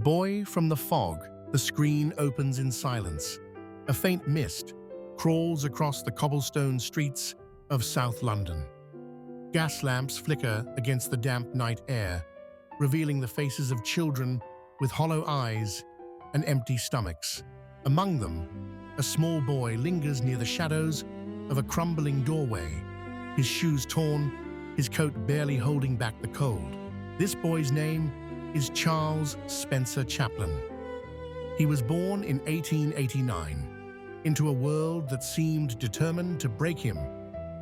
Boy from the fog, the screen opens in silence. A faint mist crawls across the cobblestone streets of South London. Gas lamps flicker against the damp night air, revealing the faces of children with hollow eyes and empty stomachs. Among them, a small boy lingers near the shadows of a crumbling doorway, his shoes torn, his coat barely holding back the cold. This boy's name is Charles Spencer Chaplin. He was born in 1889 into a world that seemed determined to break him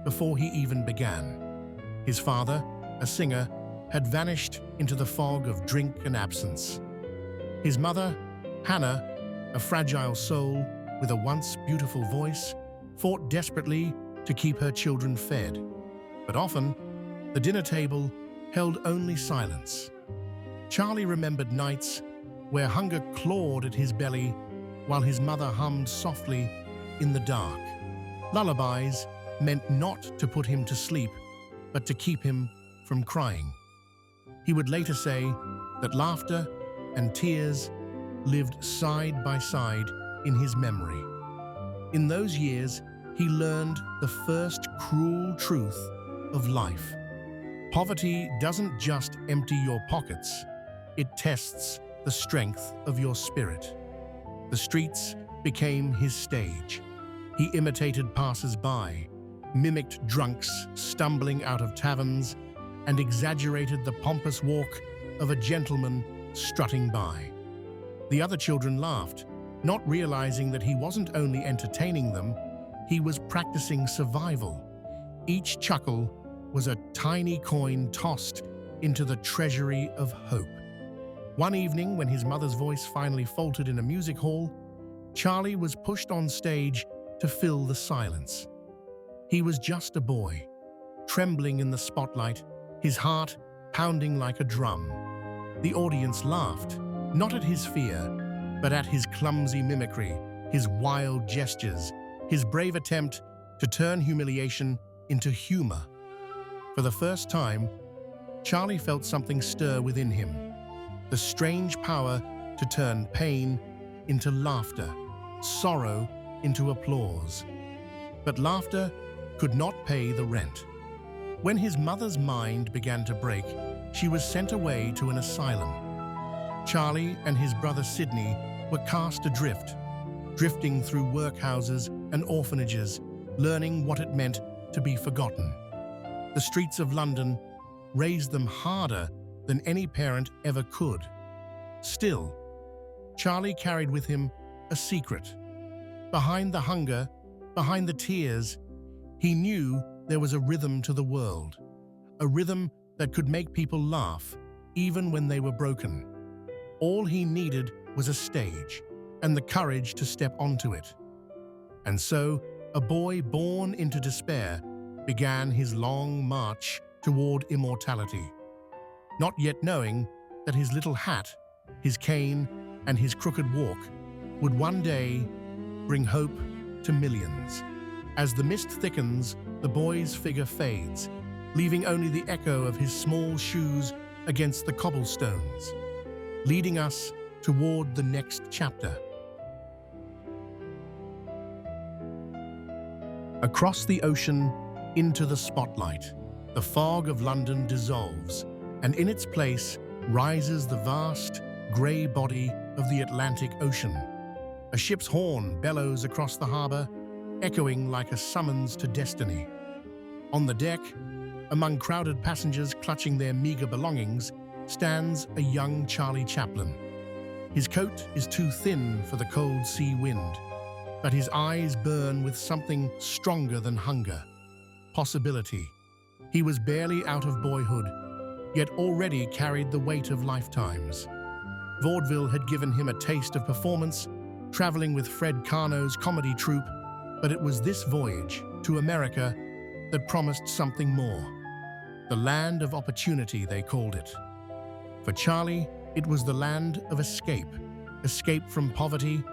before he even began. His father, a singer, had vanished into the fog of drink and absence. His mother, Hannah, a fragile soul with a once beautiful voice, fought desperately to keep her children fed. But often, the dinner table held only silence. Charlie remembered nights where hunger clawed at his belly while his mother hummed softly in the dark. Lullabies meant not to put him to sleep, but to keep him from crying. He would later say that laughter and tears lived side by side in his memory. In those years, he learned the first cruel truth of life. Poverty doesn't just empty your pockets, it tests the strength of your spirit. The streets became his stage. He imitated passers-by, mimicked drunks stumbling out of taverns, and exaggerated the pompous walk of a gentleman strutting by. The other children laughed, not realizing that he wasn't only entertaining them, he was practicing survival. Each chuckle was a tiny coin tossed into the treasury of hope. One evening, when his mother's voice finally faltered in a music hall, Charlie was pushed on stage to fill the silence. He was just a boy, trembling in the spotlight, his heart pounding like a drum. The audience laughed, not at his fear, but at his clumsy mimicry, his wild gestures, his brave attempt to turn humiliation into humor. For the first time, Charlie felt something stir within him, the strange power to turn pain into laughter, sorrow into applause. But laughter could not pay the rent. When his mother's mind began to break, she was sent away to an asylum. Charlie and his brother Sidney were cast adrift, drifting through workhouses and orphanages, learning what it meant to be forgotten. The streets of London raised them harder than any parent ever could. Still, Charlie carried with him a secret. Behind the hunger, behind the tears, he knew there was a rhythm to the world, a rhythm that could make people laugh, even when they were broken. All he needed was a stage and the courage to step onto it. And so, a boy born into despair began his long march toward immortality, not yet knowing that his little hat, his cane, and his crooked walk would one day bring hope to millions. As the mist thickens, the boy's figure fades, leaving only the echo of his small shoes against the cobblestones, leading us toward the next chapter. Across the ocean, into the spotlight, the fog of London dissolves, and in its place rises the vast, grey body of the Atlantic Ocean. A ship's horn bellows across the harbour, echoing like a summons to destiny. On the deck, among crowded passengers clutching their meagre belongings, stands a young Charlie Chaplin. His coat is too thin for the cold sea wind, but his eyes burn with something stronger than hunger: possibility. He was barely out of boyhood, yet already carried the weight of lifetimes. Vaudeville had given him a taste of performance, traveling with Fred Karno's comedy troupe, but it was this voyage to America that promised something more. The land of opportunity, they called it. For Charlie, it was the land of escape. Escape from poverty,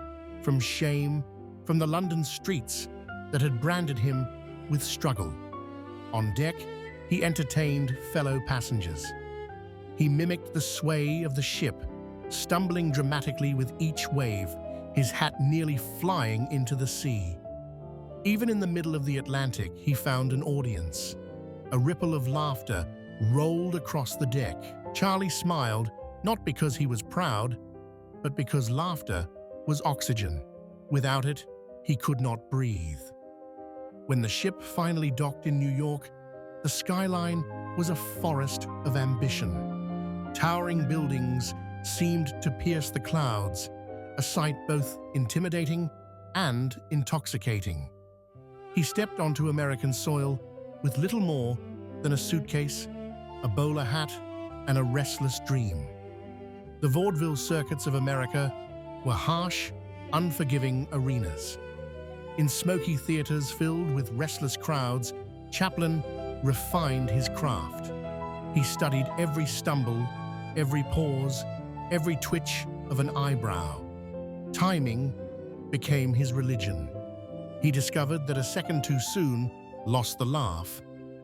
from shame, from the London streets that had branded him with struggle. On deck, he entertained fellow passengers. He mimicked the sway of the ship, stumbling dramatically with each wave, his hat nearly flying into the sea. Even in the middle of the Atlantic, he found an audience. A ripple of laughter rolled across the deck. Charlie smiled, not because he was proud, but because laughter was oxygen. Without it, he could not breathe. When the ship finally docked in New York, the skyline was a forest of ambition. Towering buildings seemed to pierce the clouds, a sight both intimidating and intoxicating. He stepped onto American soil with little more than a suitcase, a bowler hat, and a restless dream. The vaudeville circuits of America were harsh, unforgiving arenas. In smoky theaters filled with restless crowds, Chaplin refined his craft. He studied every stumble, every pause, every twitch of an eyebrow. Timing became his religion. He discovered that a second too soon lost the laugh,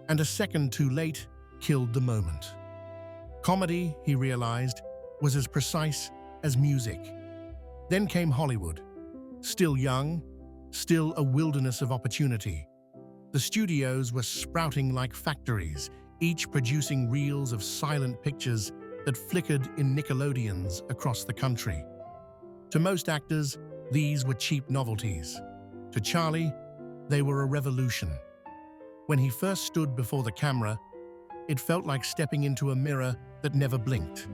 and a second too late killed the moment. Comedy, he realized, was as precise as music. Then came Hollywood. Still young, still a wilderness of opportunity. The studios were sprouting like factories, each producing reels of silent pictures that flickered in Nickelodeons across the country. To most actors, these were cheap novelties. To Charlie, they were a revolution. When he first stood before the camera, it felt like stepping into a mirror that never blinked.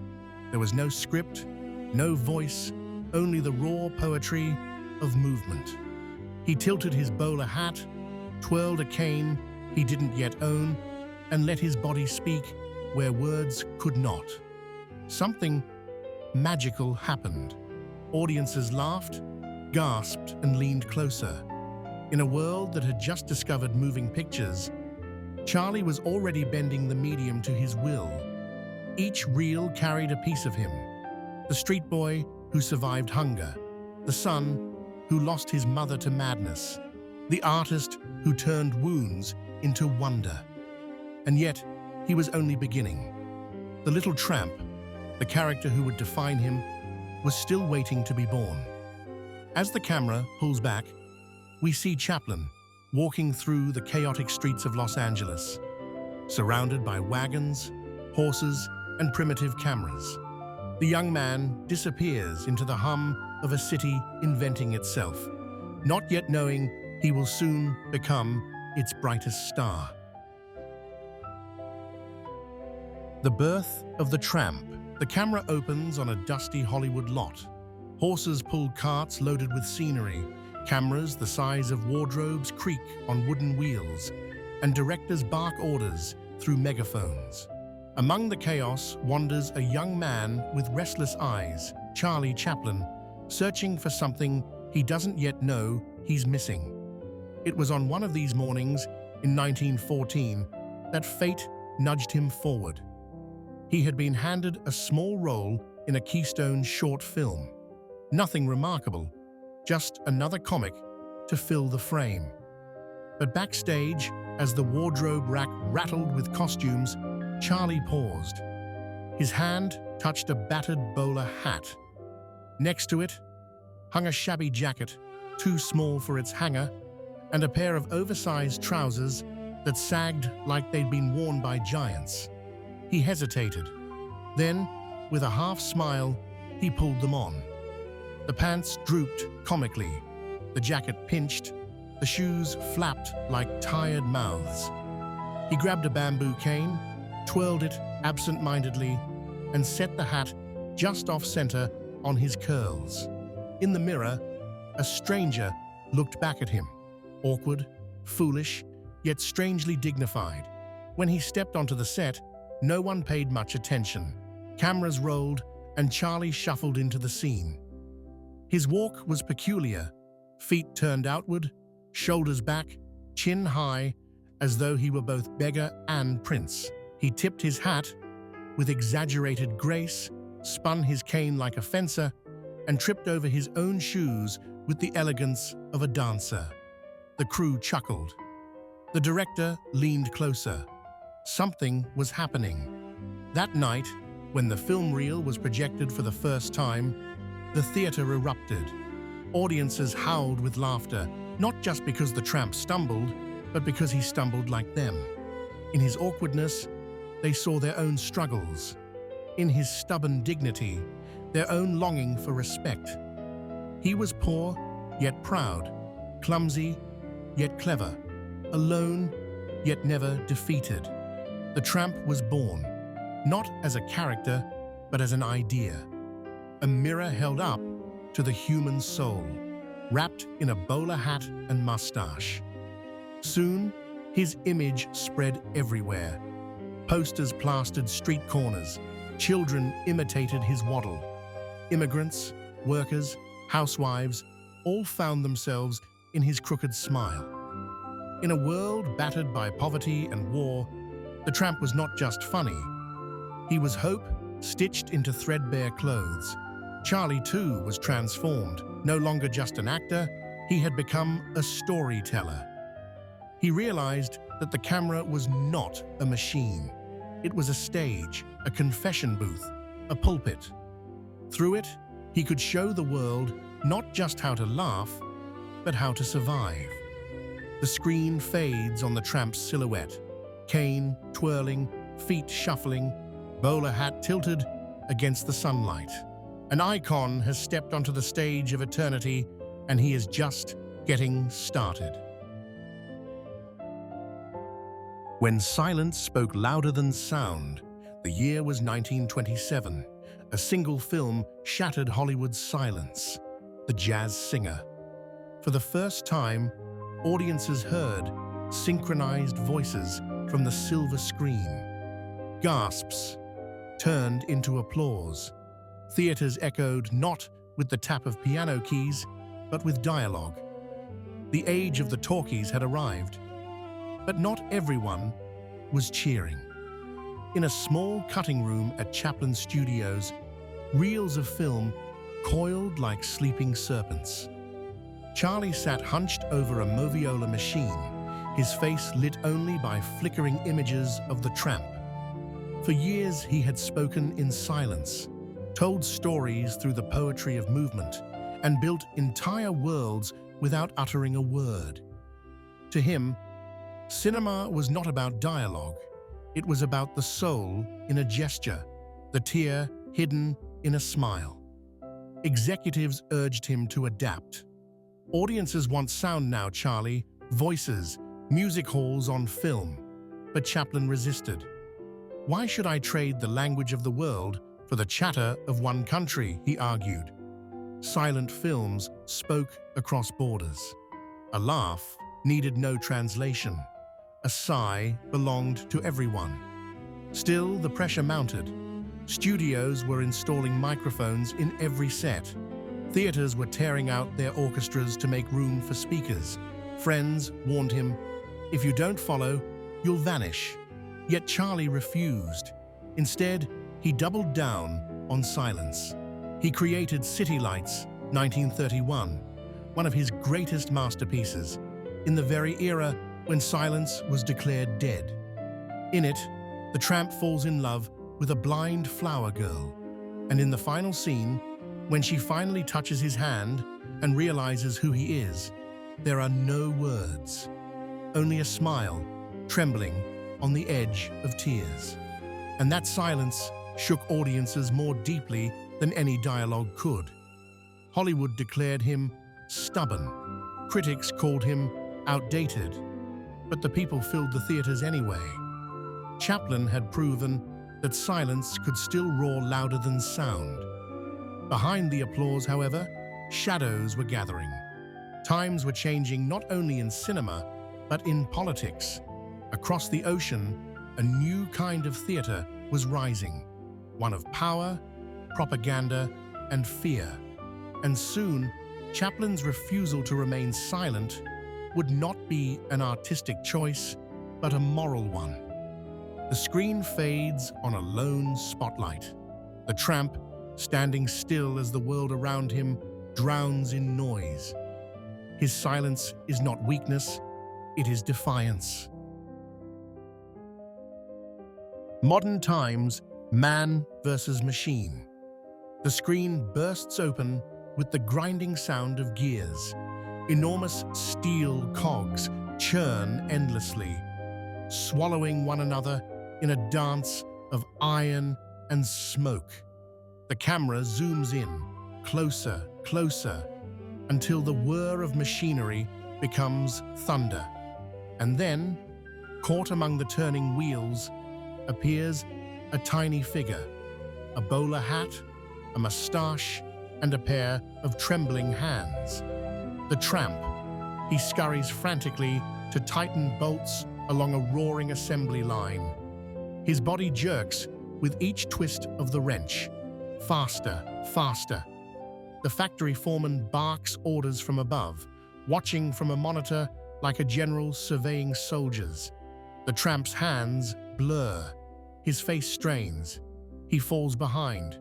There was no script, no voice, only the raw poetry of movement. He tilted his bowler hat, twirled a cane he didn't yet own, and let his body speak where words could not. Something magical happened. Audiences laughed, gasped, and leaned closer. In a world that had just discovered moving pictures, Charlie was already bending the medium to his will. Each reel carried a piece of him. The street boy who survived hunger, the son who lost his mother to madness, the artist who turned wounds into wonder. And yet, he was only beginning. The little tramp, the character who would define him, was still waiting to be born. As the camera pulls back, we see Chaplin walking through the chaotic streets of Los Angeles, surrounded by wagons, horses, and primitive cameras. The young man disappears into the hum of a city inventing itself, not yet knowing he will soon become its brightest star. The birth of the Tramp. The camera opens on a dusty Hollywood lot. Horses pull carts loaded with scenery, cameras the size of wardrobes creak on wooden wheels, and directors bark orders through megaphones. Among the chaos wanders a young man with restless eyes, Charlie Chaplin, searching for something he doesn't yet know he's missing. It was on one of these mornings in 1914 that fate nudged him forward. He had been handed a small role in a Keystone short film. Nothing remarkable, just another comic to fill the frame. But backstage, as the wardrobe rack rattled with costumes, Charlie paused. His hand touched a battered bowler hat. Next to it hung a shabby jacket, too small for its hanger, and a pair of oversized trousers that sagged like they'd been worn by giants. He hesitated. Then, with a half smile, he pulled them on. The pants drooped comically, the jacket pinched, the shoes flapped like tired mouths. He grabbed a bamboo cane, twirled it absent-mindedly, and set the hat just off-center on his curls. In the mirror, a stranger looked back at him, awkward, foolish, yet strangely dignified. When he stepped onto the set, no one paid much attention. Cameras rolled, and Charlie shuffled into the scene. His walk was peculiar, feet turned outward, shoulders back, chin high, as though he were both beggar and prince. He tipped his hat with exaggerated grace, spun his cane like a fencer, and tripped over his own shoes with the elegance of a dancer. The crew chuckled. The director leaned closer. Something was happening. That night, When the film reel was projected for the first time, the theater erupted. Audiences howled with laughter, not just because the tramp stumbled, but because he stumbled like them. In his awkwardness, they saw their own struggles. In his stubborn dignity, their own longing for respect. He was poor, yet proud, clumsy, yet clever, alone, yet never defeated. The tramp was born, not as a character, but as an idea. A mirror held up to the human soul, wrapped in a bowler hat and mustache. Soon, his image spread everywhere. Posters plastered street corners. Children imitated his waddle. Immigrants, workers, housewives, all found themselves in his crooked smile. In a world battered by poverty and war, the tramp was not just funny. He was hope, stitched into threadbare clothes. Charlie, too, was transformed. No longer just an actor, he had become a storyteller. He realized that the camera was not a machine. It was a stage, a confession booth, a pulpit. Through it, he could show the world not just how to laugh, but how to survive. The screen fades on the tramp's silhouette, cane twirling, feet shuffling, bowler hat tilted against the sunlight. An icon has stepped onto the stage of eternity, and he is just getting started. When silence spoke louder than sound, the year was 1927. A single film shattered Hollywood's silence: The Jazz Singer. For the first time, audiences heard synchronized voices from the silver screen. Gasps turned into applause. Theaters echoed not with the tap of piano keys, but with dialogue. The age of the talkies had arrived, but not everyone was cheering. In a small cutting room at Chaplin Studios, reels of film coiled like sleeping serpents. Charlie sat hunched over a moviola machine, his face lit only by flickering images of the tramp. For years he had spoken in silence, told stories through the poetry of movement, and built entire worlds without uttering a word. To him, cinema was not about dialogue. It was about the soul in a gesture, the tear hidden in a smile. Executives urged him to adapt. Audiences want sound now, Charlie, voices, music halls on film. But Chaplin resisted. Why should I trade the language of the world for the chatter of one country, he argued. Silent films spoke across borders. A laugh needed no translation. A sigh belonged to everyone. Still, the pressure mounted. Studios were installing microphones in every set. Theaters were tearing out their orchestras to make room for speakers. Friends warned him, "If you don't follow, you'll vanish." Yet Charlie refused. Instead, he doubled down on silence. He created City Lights, 1931, one of his greatest masterpieces, in the very era when silence was declared dead. In it, the tramp falls in love with a blind flower girl, and in the final scene, when she finally touches his hand and realizes who he is, there are no words, only a smile, trembling on the edge of tears. And that silence shook audiences more deeply than any dialogue could. Hollywood declared him stubborn. Critics called him outdated. But the people filled the theaters anyway. Chaplin had proven that silence could still roar louder than sound. Behind the applause, however, shadows were gathering. Times were changing not only in cinema, but in politics. Across the ocean, a new kind of theater was rising, one of power, propaganda, and fear. And soon, Chaplin's refusal to remain silent would not be an artistic choice, but a moral one. The screen fades on a lone spotlight. The tramp, standing still as the world around him drowns in noise. His silence is not weakness, it is defiance. Modern times Man versus machine. The screen bursts open with the grinding sound of gears. Enormous steel cogs churn endlessly, swallowing one another in a dance of iron and smoke. The camera zooms in, closer, closer, until the whir of machinery becomes thunder. And then, caught among the turning wheels, appears a tiny figure, a bowler hat, a mustache, and a pair of trembling hands. The Tramp. He scurries frantically to tighten bolts along a roaring assembly line. His body jerks with each twist of the wrench. Faster, faster. The factory foreman barks orders from above, watching from a monitor like a general surveying soldiers. The Tramp's hands blur. His face strains. He falls behind.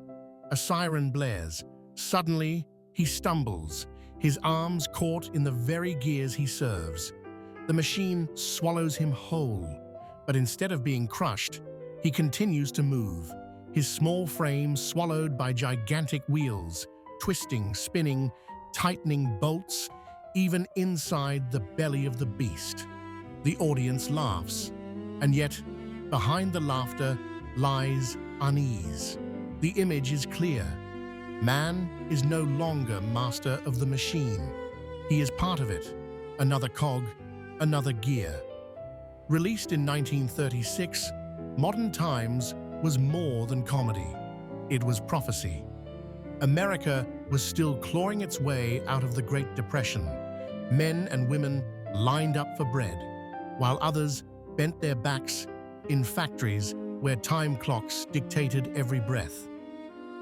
A siren blares. Suddenly, he stumbles, his arms caught in the very gears he serves. The machine swallows him whole, but instead of being crushed, he continues to move, his small frame swallowed by gigantic wheels, twisting, spinning, tightening bolts, even inside the belly of the beast. The audience laughs, and yet, behind the laughter lies unease. The image is clear. Man is no longer master of the machine. He is part of it, another cog, another gear. Released in 1936, Modern Times was more than comedy. It was prophecy. America was still clawing its way out of the Great Depression. Men and women lined up for bread, while others bent their backs in factories where time clocks dictated every breath.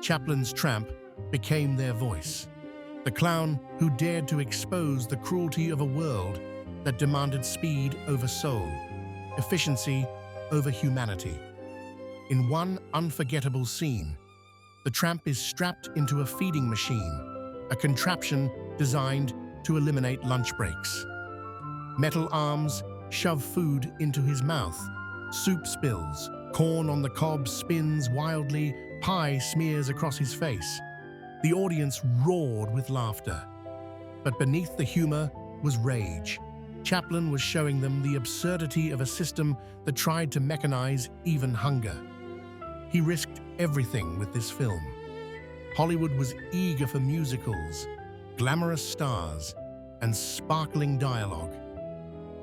Chaplin's Tramp became their voice, the clown who dared to expose the cruelty of a world that demanded speed over soul, efficiency over humanity. In one unforgettable scene, the Tramp is strapped into a feeding machine, a contraption designed to eliminate lunch breaks. Metal arms shove food into his mouth. Soup spills, corn on the cob spins wildly, pie smears across his face. The audience roared with laughter. But beneath the humor was rage. Chaplin was showing them the absurdity of a system that tried to mechanize even hunger. He risked everything with this film. Hollywood was eager for musicals, glamorous stars, and sparkling dialogue.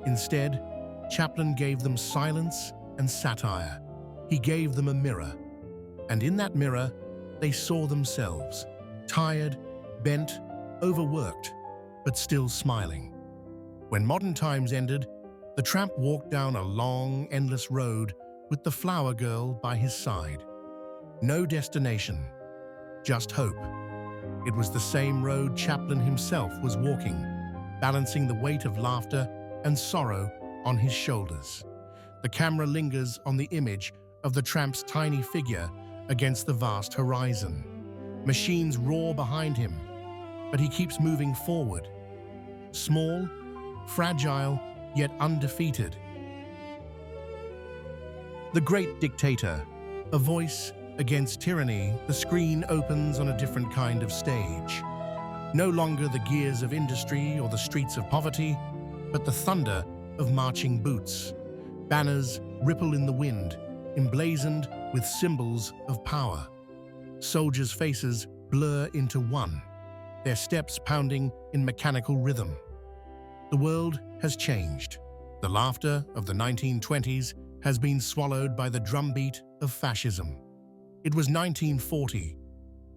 Instead, Chaplin gave them silence and satire. He gave them a mirror. And in that mirror, they saw themselves, tired, bent, overworked, but still smiling. When Modern Times ended, the Tramp walked down a long, endless road with the flower girl by his side. No destination, just hope. It was the same road Chaplin himself was walking, balancing the weight of laughter and sorrow on his shoulders. The camera lingers on the image of the Tramp's tiny figure against the vast horizon. Machines roar behind him, but he keeps moving forward. Small, fragile, yet undefeated. The Great Dictator, a voice against tyranny. The screen opens on a different kind of stage. No longer the gears of industry or the streets of poverty, but the thunder of marching boots. Banners ripple in the wind, emblazoned with symbols of power. Soldiers' faces blur into one, their steps pounding in mechanical rhythm. The world has changed. The laughter of the 1920s has been swallowed by the drumbeat of fascism. It was 1940.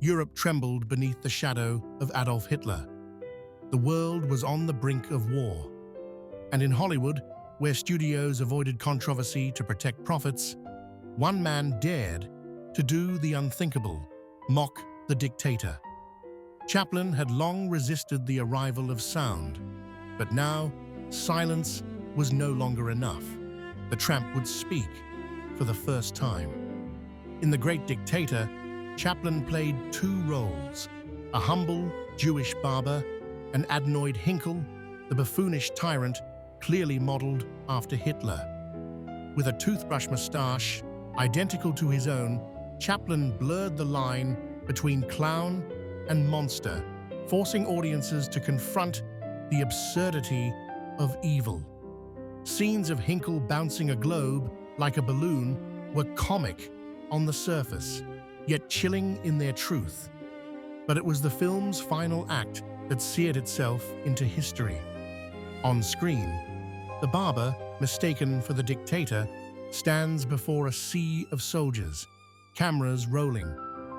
Europe trembled beneath the shadow of Adolf Hitler. The world was on the brink of war. And in Hollywood, where studios avoided controversy to protect profits, one man dared to do the unthinkable, mock the dictator. Chaplin had long resisted the arrival of sound, but now silence was no longer enough. The Tramp would speak for the first time. In The Great Dictator, Chaplin played two roles: a humble Jewish barber, and adenoid Hinkle, the buffoonish tyrant clearly modeled after Hitler. With a toothbrush mustache, identical to his own, Chaplin blurred the line between clown and monster, forcing audiences to confront the absurdity of evil. Scenes of Hinkle bouncing a globe like a balloon were comic on the surface, yet chilling in their truth. But it was the film's final act that seared itself into history. On screen, the barber, mistaken for the dictator, stands before a sea of soldiers, cameras rolling,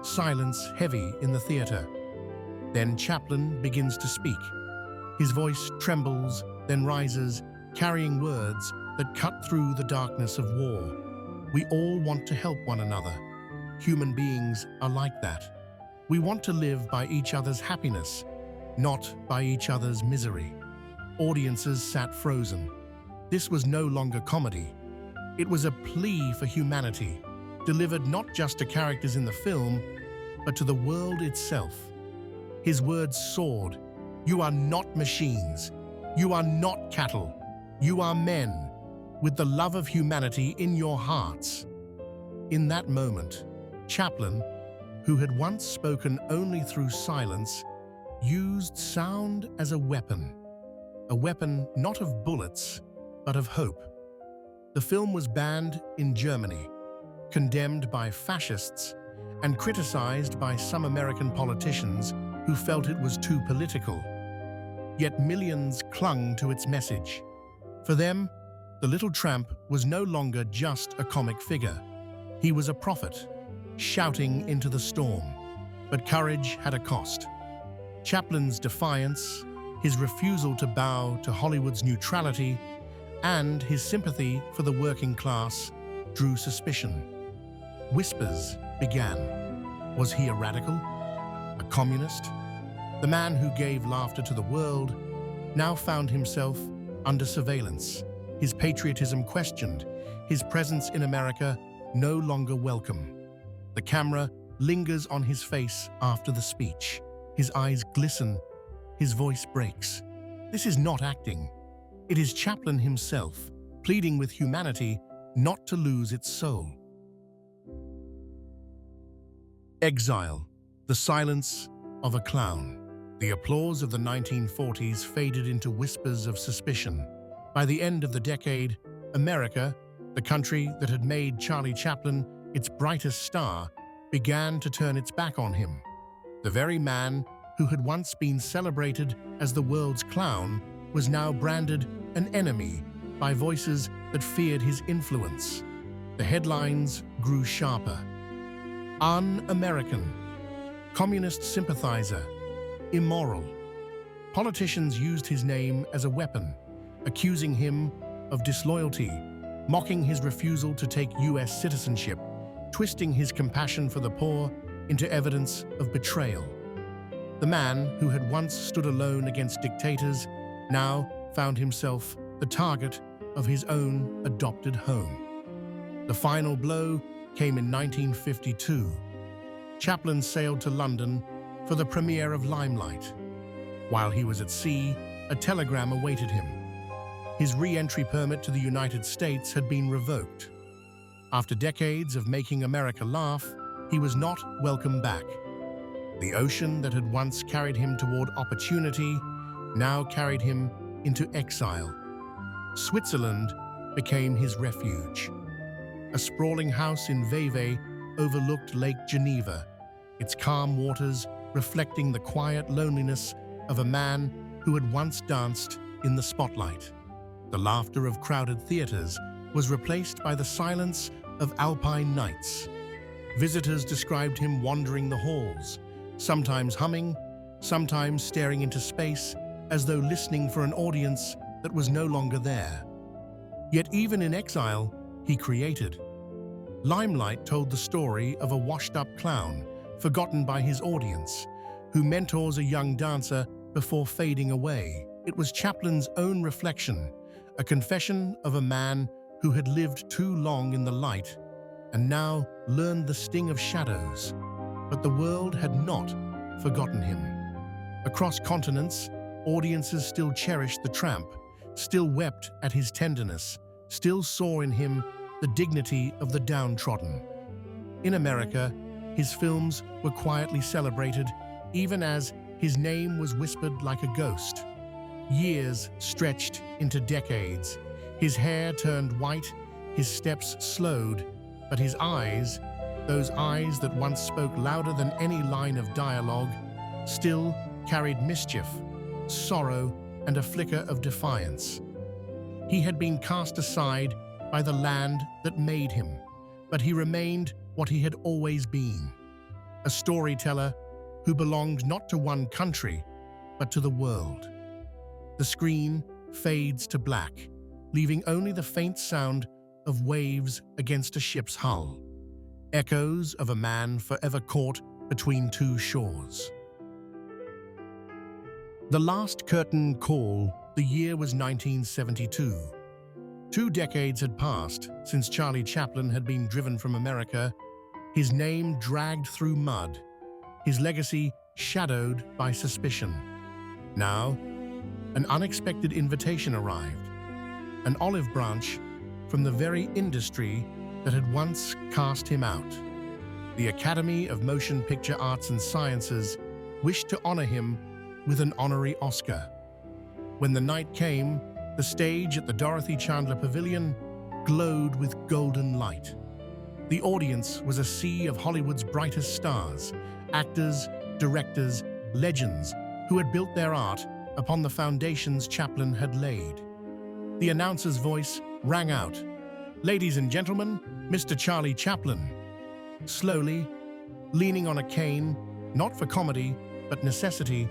silence heavy in the theater. Then Chaplin begins to speak. His voice trembles, then rises, carrying words that cut through the darkness of war. We all want to help one another. Human beings are like that. We want to live by each other's happiness, not by each other's misery. Audiences sat frozen. This was no longer comedy. It was a plea for humanity, delivered not just to characters in the film, but to the world itself. His words soared. You are not machines. You are not cattle. You are men, with the love of humanity in your hearts. In that moment, Chaplin, who had once spoken only through silence, used sound as a weapon not of bullets, but of hope. The film was banned in Germany, condemned by fascists, and criticized by some American politicians who felt it was too political. Yet millions clung to its message. For them, the little tramp was no longer just a comic figure. He was a prophet, shouting into the storm. But courage had a cost. Chaplin's defiance, his refusal to bow to Hollywood's neutrality, and his sympathy for the working class drew suspicion. Whispers began. Was he a radical? A communist? The man who gave laughter to the world now found himself under surveillance, his patriotism questioned, his presence in America no longer welcome. The camera lingers on his face after the speech. His eyes glisten, his voice breaks. This is not acting. It is Chaplin himself, pleading with humanity not to lose its soul. Exile, the silence of a clown. The applause of the 1940s faded into whispers of suspicion. By the end of the decade, America, the country that had made Charlie Chaplin its brightest star, began to turn its back on him. The very man who had once been celebrated as the world's clown was now branded an enemy by voices that feared his influence. The headlines grew sharper. Un-American, communist sympathizer, immoral. Politicians used his name as a weapon, accusing him of disloyalty, mocking his refusal to take US citizenship, twisting his compassion for the poor into evidence of betrayal. The man who had once stood alone against dictators now found himself the target of his own adopted home. The final blow came in 1952. Chaplin sailed to London for the premiere of Limelight. While he was at sea, a telegram awaited him. His re-entry permit to the United States had been revoked. After decades of making America laugh, he was not welcome back. The ocean that had once carried him toward opportunity now carried him into exile. Switzerland became his refuge. A sprawling house in Vevey overlooked Lake Geneva, its calm waters reflecting the quiet loneliness of a man who had once danced in the spotlight. The laughter of crowded theaters was replaced by the silence of alpine nights. Visitors described him wandering the halls, sometimes humming, sometimes staring into space as though listening for an audience that was no longer there. Yet even in exile, he created. Limelight told the story of a washed-up clown, forgotten by his audience, who mentors a young dancer before fading away. It was Chaplin's own reflection, a confession of a man who had lived too long in the light and now learned the sting of shadows. But the world had not forgotten him. Across continents, audiences still cherished the tramp, still wept at his tenderness, still saw in him the dignity of the downtrodden. In America, his films were quietly celebrated, even as his name was whispered like a ghost. Years stretched into decades. His hair turned white, his steps slowed, but his eyes, those eyes that once spoke louder than any line of dialogue, still carried mischief, sorrow, and a flicker of defiance. He had been cast aside by the land that made him, but he remained what he had always been, a storyteller who belonged not to one country, but to the world. The screen fades to black, leaving only the faint sound of waves against a ship's hull, echoes of a man forever caught between two shores. The last curtain call, the year was 1972. 2 decades had passed since Charlie Chaplin had been driven from America, his name dragged through mud, his legacy shadowed by suspicion. Now, an unexpected invitation arrived, an olive branch from the very industry that had once cast him out. The Academy of Motion Picture Arts and Sciences wished to honor him with an honorary Oscar. When the night came, the stage at the Dorothy Chandler Pavilion glowed with golden light. The audience was a sea of Hollywood's brightest stars, actors, directors, legends who had built their art upon the foundations Chaplin had laid. The announcer's voice rang out, "Ladies and gentlemen, Mr. Charlie Chaplin." Slowly, leaning on a cane, not for comedy, but necessity,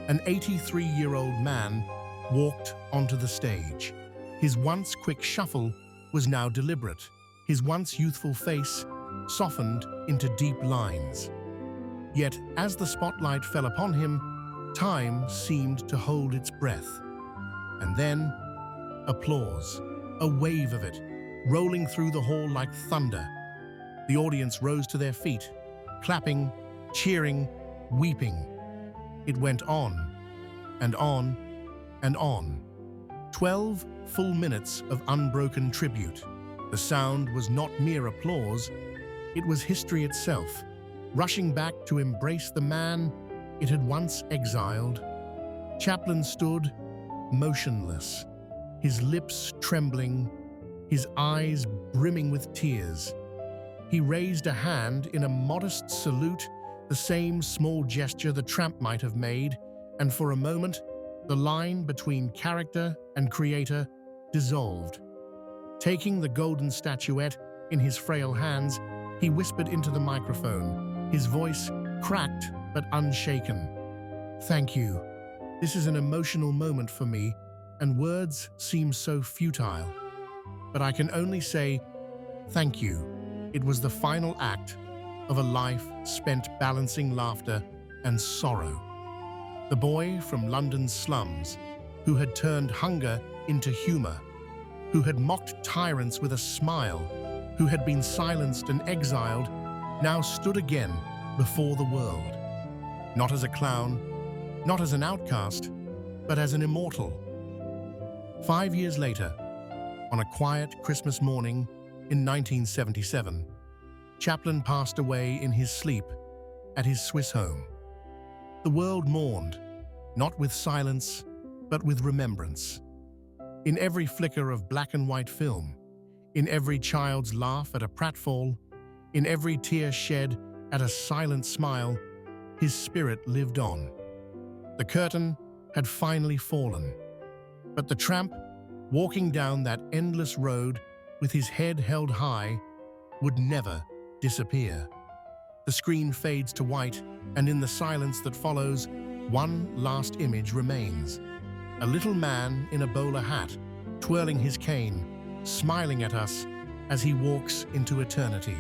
an 83-year-old man walked onto the stage. His once quick shuffle was now deliberate, his once youthful face softened into deep lines. Yet, as the spotlight fell upon him, time seemed to hold its breath. And then, applause, a wave of it, rolling through the hall like thunder. The audience rose to their feet, clapping, cheering, weeping. It went on, and on, and on. 12 full minutes of unbroken tribute. The sound was not mere applause, it was history itself, rushing back to embrace the man it had once exiled. Chaplin stood motionless, his lips trembling, his eyes brimming with tears. He raised a hand in a modest salute, the same small gesture the Tramp might have made, and for a moment, the line between character and creator dissolved. Taking the golden statuette in his frail hands, he whispered into the microphone, his voice cracked but unshaken. "Thank you. This is an emotional moment for me, and words seem so futile. But I can only say, thank you." It was the final act of a life spent balancing laughter and sorrow. The boy from London's slums, who had turned hunger into humor, who had mocked tyrants with a smile, who had been silenced and exiled, now stood again before the world. Not as a clown, not as an outcast, but as an immortal. 5 years later, on a quiet Christmas morning in 1977, Chaplin passed away in his sleep at his Swiss home. The world mourned, not with silence, but with remembrance. In every flicker of black and white film, in every child's laugh at a pratfall, in every tear shed at a silent smile, his spirit lived on. The curtain had finally fallen, but the tramp, walking down that endless road with his head held high, would never disappear. The screen fades to white, and in the silence that follows, one last image remains. A little man in a bowler hat, twirling his cane, smiling at us as he walks into eternity.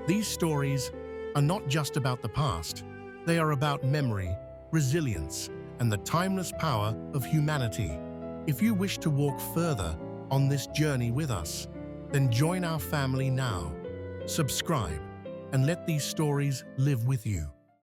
These stories are not just about the past. They are about memory, resilience, and the timeless power of humanity. If you wish to walk further on this journey with us, then join our family now. Subscribe and let these stories live with you.